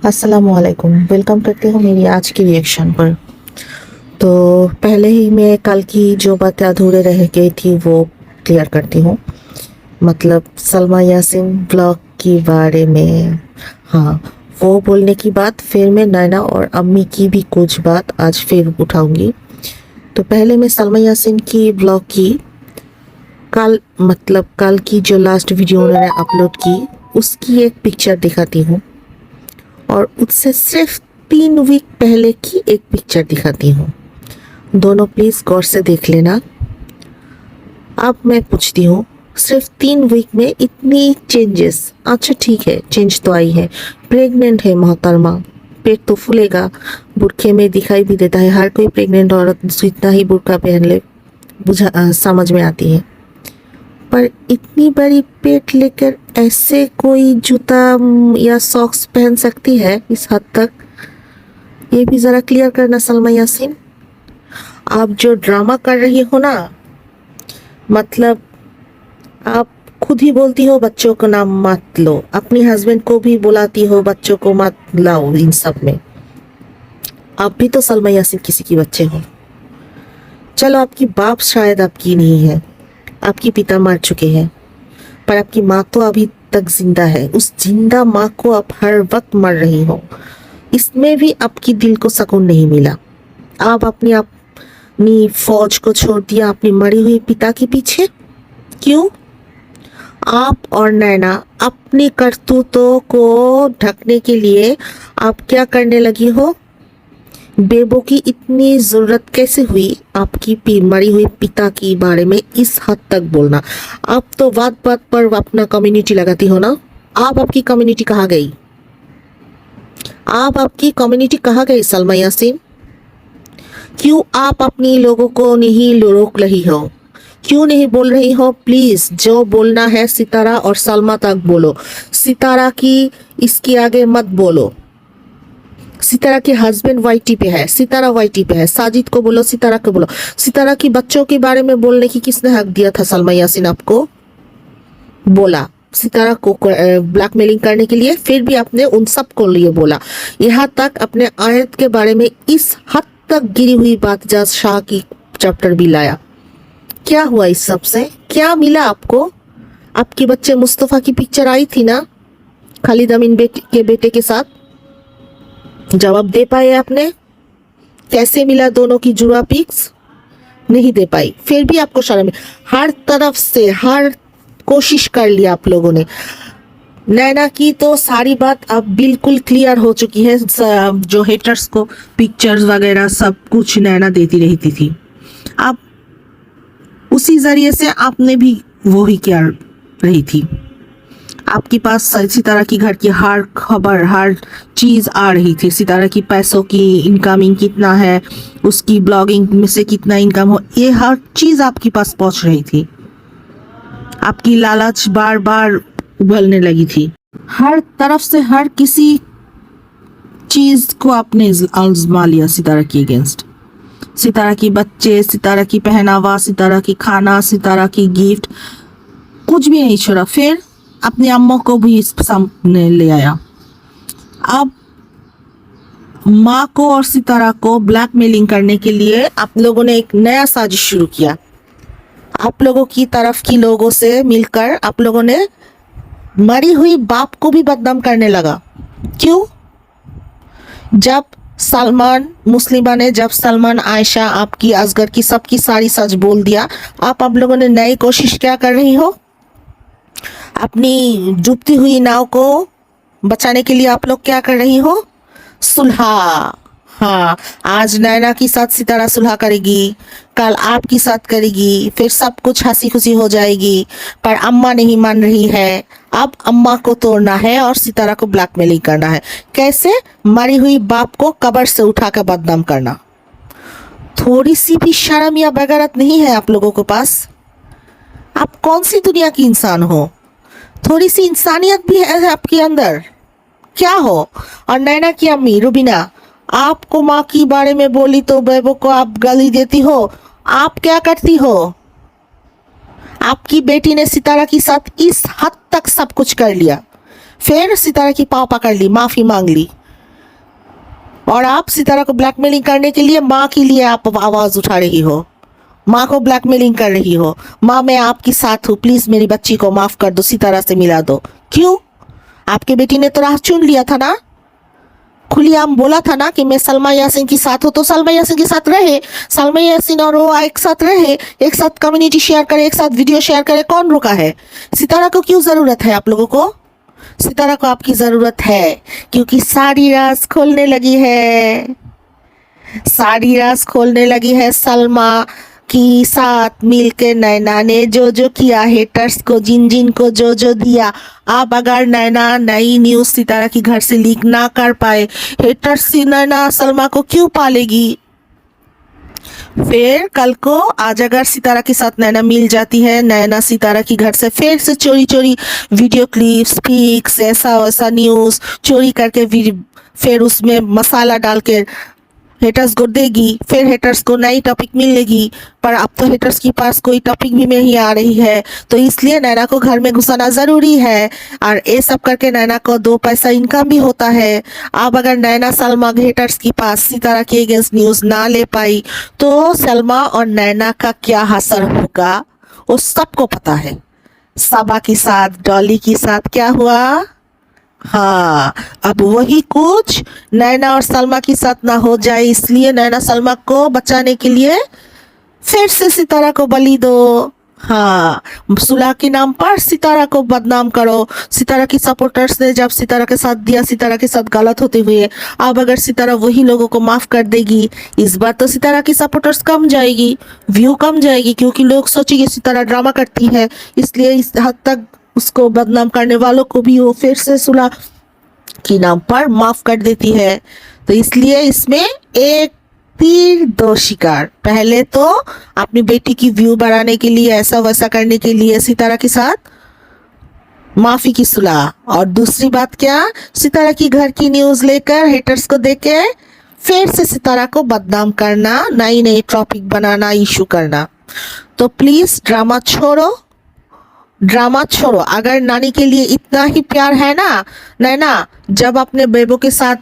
अस्सलामुअलैकुम। वेलकम करती हूँ मेरी आज की रिएक्शन पर। तो पहले ही मैं कल की जो बातें अधूरे रह गई थी वो क्लियर करती हूँ। मतलब सलमा यासीन ब्लॉग के बारे में, हाँ, वो बोलने की बात फिर मैं नैना और अम्मी की भी कुछ बात आज फिर उठाऊंगी। तो पहले मैं सलमा यासीन की ब्लॉग की कल की जो लास्ट वीडियो उन्होंने अपलोड की उसकी एक पिक्चर दिखाती हूँ और उससे सिर्फ 3 वीक पहले की एक पिक्चर दिखाती हूँ। दोनों प्लीज गौर से देख लेना। अब मैं पूछती हूँ, सिर्फ 3 वीक में इतनी चेंजेस? अच्छा ठीक है, चेंज तो आई है, प्रेग्नेंट है मोहतरमा, पेट तो फूलेगा, बुरखे में दिखाई भी देता है। हर कोई प्रेग्नेंट औरत जितना ही बुरका पहन ले समझ में आती है। पर इतनी बड़ी पेट लेकर ऐसे कोई जूता या सॉक्स पहन सकती है इस हद तक? ये भी जरा क्लियर करना सलमा यासीन। आप जो ड्रामा कर रही हो ना, मतलब आप खुद ही बोलती हो बच्चों को नाम मत लो, अपनी हस्बैंड को भी बुलाती हो बच्चों को मत लाओ इन सब में। आप भी तो सलमा यासीन किसी की बच्चे हो। चलो आपकी बाप शायद आपकी नहीं है, आपकी पिता मर चुके हैं, पर आपकी माँ तो अभी तक जिंदा है। उस जिंदा माँ को आप हर वक्त मर रही हो, इसमें भी आपकी दिल को सुकून नहीं मिला। आप अपनी फौज को छोड़ दिया अपनी मरी हुई पिता के पीछे। क्यों? आप और नैना अपनी करतूतों को ढकने के लिए आप क्या करने लगी हो? बेबो की इतनी जरूरत कैसे हुई आपकी मरी हुई पिता के बारे में इस हद तक बोलना? आप तो बात बात पर अपना कम्युनिटी लगाती हो ना। आपकी कम्युनिटी कहाँ गई? आपकी कम्युनिटी कहाँ गई सलमा यासीन? क्यों आप अपनी लोगों को नहीं रोक रही हो? क्यों नहीं बोल रही हो? प्लीज जो बोलना है सितारा और सलमा तक बोलो। सितारा की इसके आगे मत बोलो। सितारा के हस्बैंड वाईटी पे है, सितारा वाईटी पे है, साजिद को बोलो, सितारा को बोलो। सितारा की बच्चों के बारे में बोलने की किसने हक दिया था सलमा यासीन आपको? बोला सितारा को ब्लैकमेलिंग करने के लिए, फिर भी आपने उन सब को लिए बोला। यहाँ तक अपने आयत के बारे में इस हद तक गिरी हुई बात जज शाह की चैप्टर भी लाया। क्या हुआ इस सब से? क्या मिला आपको? आपके बच्चे मुस्तफा की पिक्चर आई थी ना खालिद अमीन के बेटे के साथ, जवाब दे पाए आपने? कैसे मिला दोनों की जुड़ा पिक्स? नहीं दे पाई, फिर भी आपको शर्म है। हर तरफ से हर कोशिश कर लिया आप लोगों ने। नैना की तो सारी बात अब बिल्कुल क्लियर हो चुकी है। जो हेटर्स को पिक्चर्स वगैरह सब कुछ नैना देती रहती थी, अब उसी जरिए से आपने भी वो ही क्या रही थी। आपके पास सितारा की घर की हर खबर हर चीज आ रही थी। सितारा की पैसों की इनकमिंग कितना है, उसकी ब्लॉगिंग में से कितना इनकम हो, ये हर चीज आपके पास पहुंच रही थी। आपकी लालच बार बार उबलने लगी थी। हर तरफ से हर किसी चीज को आपने आजमा लिया सितारा की अगेंस्ट। सितारा की बच्चे, सितारा की पहनावा, सितारा की खाना, सितारा की गिफ्ट, कुछ भी नहीं छोड़ा। फिर अपनी अम्मा को भी इस सामने ले आया। अब माँ को और सितारा को ब्लैकमेलिंग करने के लिए आप लोगों ने एक नया साजिश शुरू किया। आप लोगों की तरफ की लोगों से मिलकर आप लोगों ने मरी हुई बाप को भी बदनाम करने लगा। क्यों? जब सलमान आयशा आपकी असगर की सबकी सारी सच बोल दिया, आप लोगों ने नई कोशिश क्या कर रही हो? अपनी डूबती हुई नाव को बचाने के लिए आप लोग क्या कर रही हो? सुलह। हाँ, आज नैना के साथ सितारा सुलह करेगी, कल आपके साथ करेगी, फिर सब कुछ हंसी खुशी हो जाएगी। पर अम्मा नहीं मान रही है। अब अम्मा को तोड़ना है और सितारा को ब्लैकमेलिंग करना है। कैसे? मरी हुई बाप को कब्र से उठाकर बदनाम करना। थोड़ी सी भी शर्म या बगैरत नहीं है आप लोगों के पास? आप कौन सी दुनिया की इंसान हो? थोड़ी सी इंसानियत भी है आपके अंदर? क्या हो? और नैना की अम्मी रुबीना आपको माँ के बारे में बोली तो बेबो को आप गाली देती हो। आप क्या करती हो? आपकी बेटी ने सितारा के साथ इस हद तक सब कुछ कर लिया, फिर सितारा की पाँव पकड़ ली, माफी मांग ली। और आप सितारा को ब्लैकमेलिंग करने के लिए माँ के लिए आप आवाज उठा रही हो, माँ को ब्लैकमेलिंग कर रही हो। माँ मैं आपके साथ हूँ, प्लीज मेरी बच्ची को माफ कर दो, सितारा से मिला दो। क्यों? आपके बेटी ने तो राह चुन लिया था ना, खुलेआम बोला था ना कि मैं सलमा यासीन के साथ हूँ, तो सलमा यासीन के साथ रहे। सलमा यासीन और वो एक साथ रहे, एक साथ कम्युनिटी शेयर करे, एक साथ वीडियो शेयर करे, कौन रोका है? सितारा को क्यों जरूरत है आप लोगों को? सितारा को आपकी जरूरत है क्योंकि सारी राज खोलने लगी है, सारी राज खोलने लगी है सलमा की साथ मिलकर नैना ने जो जो किया, हेटर्स को जिन जिन को जो जो दिया। अब अगर नैना नई न्यूज सितारा की घर से लीक ना कर पाए, हेटर्स से नैना सलमा को क्यों पालेगी? फिर कल को आज अगर सितारा के साथ नैना मिल जाती है, नैना सितारा की घर से फिर से चोरी चोरी वीडियो क्लिप्स पिक्स ऐसा वैसा न्यूज चोरी करके फिर उसमें मसाला डाल के हेटर्स को देगी, फिर हेटर्स को नई टॉपिक मिलेगी। पर अब तो हेटर्स के पास कोई टॉपिक भी नहीं आ रही है, तो इसलिए नैना को घर में घुसाना जरूरी है। और ये सब करके नैना को 2 पैसा इनकम भी होता है। अब अगर नैना सलमा हेटर्स के पास सितारा के अगेंस्ट न्यूज ना ले पाई तो सलमा और नैना का क्या असर होगा वो सबको पता है। सबा के साथ डॉली के साथ क्या हुआ? हाँ, अब वही कुछ नैना और सलमा के साथ ना हो जाए, इसलिए नैना सलमा को बचाने के लिए फिर से सितारा को बलि दो। हाँ, सुलह के नाम पर सितारा को बदनाम करो। सितारा की सपोर्टर्स ने जब सितारा के साथ दिया, सितारा के साथ गलत होते हुए, अब अगर सितारा वही लोगों को माफ कर देगी, इस बार तो सितारा की सपोर्टर्स कम जाएगी, व्यू कम जाएगी, क्योंकि लोग सोचेंगे सितारा ड्रामा करती है, इसलिए इस हद तक उसको बदनाम करने वालों को भी वो फिर से सुलह के नाम पर माफ कर देती है। तो इसलिए इसमें एक तीर 2 शिकार। पहले तो अपनी बेटी की व्यू बढ़ाने के लिए, ऐसा वैसा करने के लिए सितारा के साथ माफी की सुलह, और दूसरी बात क्या, सितारा की घर की न्यूज लेकर हेटर्स को देके फिर से सितारा को बदनाम करना, नई नई टॉपिक बनाना, इशू करना। तो प्लीज ड्रामा छोड़ो, ड्रामा छोड़ो। अगर नानी के लिए इतना ही प्यार है ना नैना, जब अपने बेबो के साथ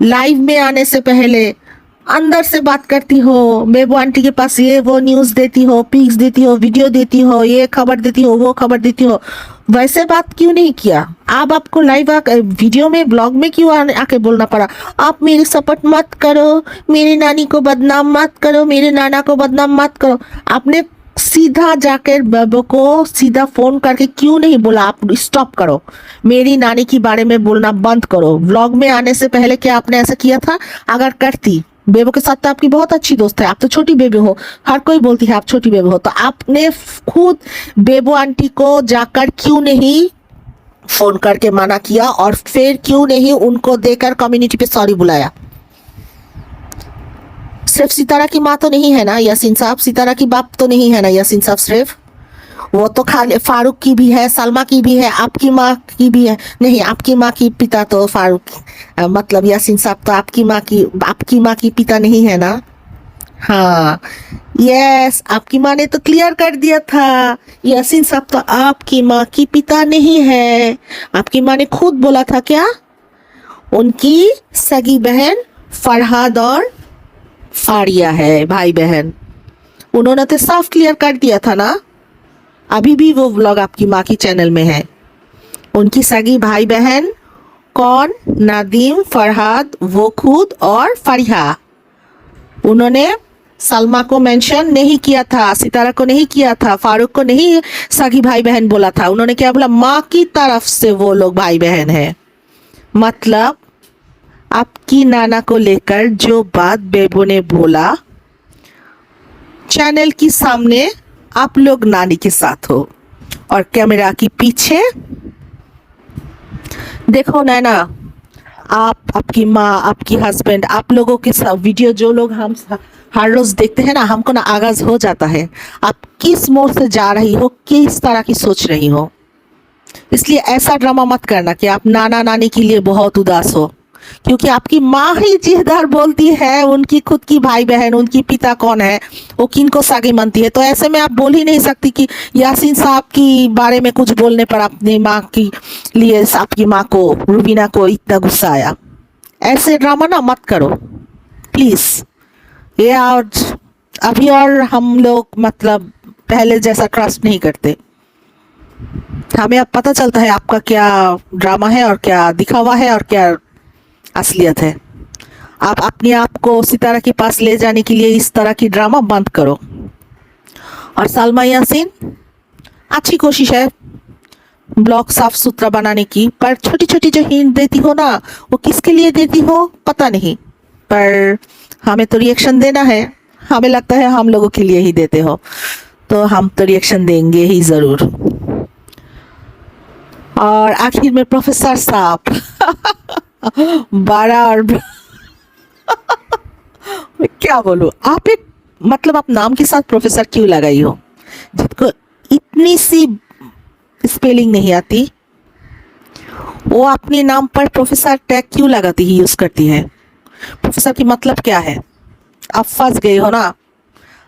लाइव में आने से पहले अंदर से बात करती हो, बेबो आंटी के पास ये वो न्यूज देती हो, पिक्स देती हो, वीडियो देती हो, ये खबर देती हो, वो खबर देती हो, वैसे बात क्यों नहीं किया? आप आपको लाइव वीडियो में ब्लॉग में क्यों आके बोलना पड़ा? आप मेरी सपोर्ट मत करो, मेरी नानी को बदनाम मत करो, मेरे नाना को बदनाम मत करो। आपने सीधा जाकर बेबो को सीधा फोन करके क्यों नहीं बोला आप स्टॉप करो, मेरी नानी के बारे में बोलना बंद करो? व्लॉग में आने से पहले क्या आपने ऐसा किया था? अगर करती, बेबो के साथ तो आपकी बहुत अच्छी दोस्त है, आप तो छोटी बेबी हो, हर कोई बोलती है आप छोटी बेबी हो, तो आपने खुद बेबो आंटी को जाकर क्यों नहीं फोन करके मना किया, और फिर क्यों नहीं उनको देकर कम्युनिटी पे सॉरी बुलाया? सिर्फ सितारा की माँ तो नहीं है ना यासीन साहब, सितारा की बाप तो नहीं है ना यासीन साहब, सिर्फ वो तो खाली फारूक की भी है, सलमा की भी है, आपकी माँ की भी है। नहीं, आपकी माँ की पिता तो फारूक, मतलब यासीन साहब तो आपकी माँ की पिता नहीं है ना। हाँ, यस, आपकी माँ ने तो क्लियर कर दिया था, यासीन साहब तो आपकी माँ की पिता नहीं है। आपकी माँ ने खुद बोला था क्या, उनकी सगी बहन फरहाद और फारिया है, भाई बहन, उन्होंने तो साफ क्लियर कर दिया था ना। अभी भी वो व्लॉग आपकी माँ की चैनल में है। उनकी सगी भाई बहन कौन? नदीम, फरहाद, वो खुद और फरिया। उन्होंने सलमा को मेंशन नहीं किया था, सितारा को नहीं किया था, फारूक को नहीं सगी भाई बहन बोला था। उन्होंने क्या बोला, माँ की तरफ से वो लोग भाई बहन है। मतलब आपकी नाना को लेकर जो बात बेबो ने बोला चैनल के सामने, आप लोग नानी के साथ हो, और कैमरा के पीछे देखो नैना, आप, आपकी माँ, आपकी हस्बैंड, आप लोगों के सब वीडियो जो लोग हम हर रोज देखते हैं ना, हमको ना आगाज हो जाता है आप किस मोड़ से जा रही हो, किस तरह की सोच रही हो। इसलिए ऐसा ड्रामा मत करना कि आप नाना नानी के लिए बहुत उदास हो, क्योंकि आपकी माँ ही जिधर बोलती है उनकी खुद की भाई बहन, उनकी पिता कौन है, वो किनको सागे मानती है। तो ऐसे में आप बोल ही नहीं सकती कि यासीन साहब की बारे में कुछ बोलने पर अपनी माँ की लिए आपकी माँ को, रुबीना को इतना गुस्सा आया। ऐसे ड्रामा ना मत करो प्लीज। ये आज अभी और हम लोग मतलब पहले जैसा ट्रस्ट नहीं करते। हमें अब पता चलता है आपका क्या ड्रामा है और क्या दिखावा है और क्या असलियत है। आप अपने आप को सितारा के पास ले जाने के लिए इस तरह की ड्रामा बंद करो। और सलमा यासीन, अच्छी कोशिश है ब्लॉग साफ सुथरा बनाने की, पर छोटी छोटी जो हिंट देती हो ना, वो किसके लिए देती हो पता नहीं, पर हमें तो रिएक्शन देना है। हमें लगता है हम लोगों के लिए ही देते हो, तो हम तो रिएक्शन देंगे ही जरूर। और आखिर में प्रोफेसर साहब 12 और मैं क्या बोलूं, आप एक मतलब आप नाम के साथ प्रोफेसर क्यों लगाई हो, जिसको इतनी सी स्पेलिंग नहीं आती, वो अपने नाम पर प्रोफेसर टैग क्यों लगाती है, यूज करती है। प्रोफेसर की मतलब क्या है। आप फंस गए हो ना।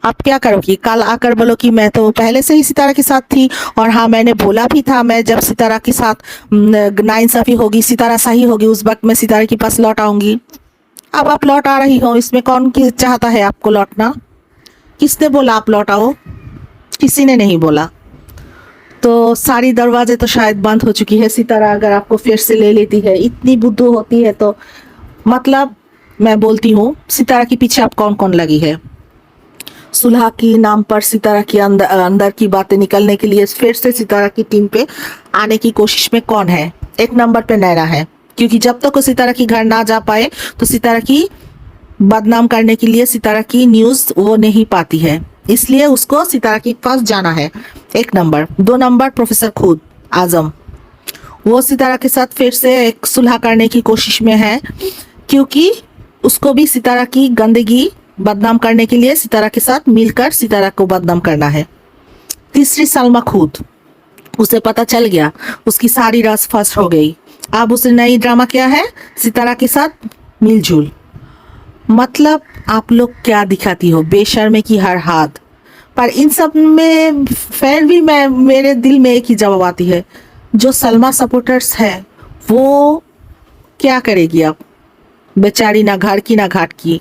आप क्या करोगी, कल आकर बोलो कि मैं तो पहले से ही सितारा के साथ थी, और हाँ मैंने बोला भी था मैं जब सितारा के साथ नाइंसाफी होगी, सितारा सही होगी, उस वक्त मैं सितारा के पास लौट आऊंगी। अब आप लौट आ रही हो, इसमें कौन चाहता है आपको लौटना। किसने बोला आप लौट आओ, किसी ने नहीं बोला। तो सारी दरवाजे तो शायद बंद हो चुकी है। सितारा अगर आपको फिर से ले लेती है, इतनी बुद्धू होती है, तो मतलब मैं बोलती हूँ सितारा के पीछे आप कौन कौन लगी है। सुलह की नाम पर सितारा की अंदर की बातें निकलने के लिए फिर से सितारा की टीम पे आने की कोशिश में कौन है। एक नंबर पे नैना है, क्योंकि जब तक वो सितारा की घर ना जा पाए तो सितारा की बदनाम करने के लिए सितारा की न्यूज वो नहीं पाती है, इसलिए उसको सितारा के पास जाना है। एक नंबर। 2 नंबर प्रोफेसर खुद आजम, वो सितारा के साथ फिर से एक सुलह करने की कोशिश में है, क्योंकि उसको भी सितारा की गंदगी बदनाम करने के लिए सितारा के साथ मिलकर सितारा को बदनाम करना है। तीसरी सलमा खुद, उसे पता चल गया, उसकी सारी राज फंस हो गई। अब उसे नई ड्रामा क्या है, सितारा के साथ मिलजुल। मतलब आप लोग क्या दिखाती हो, बेशर्मे की हर हाथ। पर इन सब में फिर भी मेरे दिल में एक ही जवाब आती है, जो सलमा सपोर्टर्स है वो क्या करेगी अब। बेचारी ना घर की ना घाट की,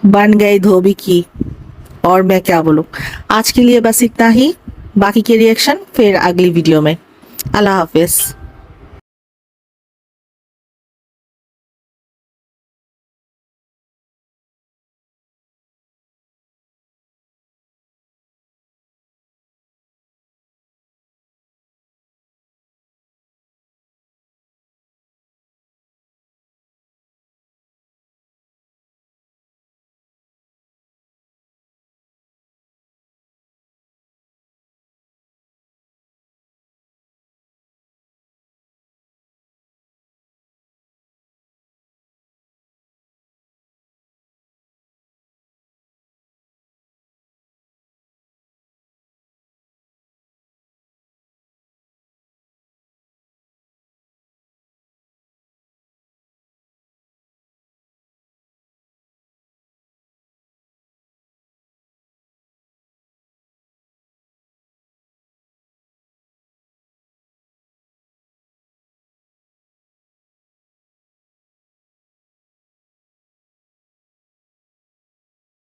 बन गई धोबी की। और मैं क्या बोलूं। आज के लिए बस इतना ही, बाकी के रिएक्शन फिर अगली वीडियो में। अल्लाह हाफिज।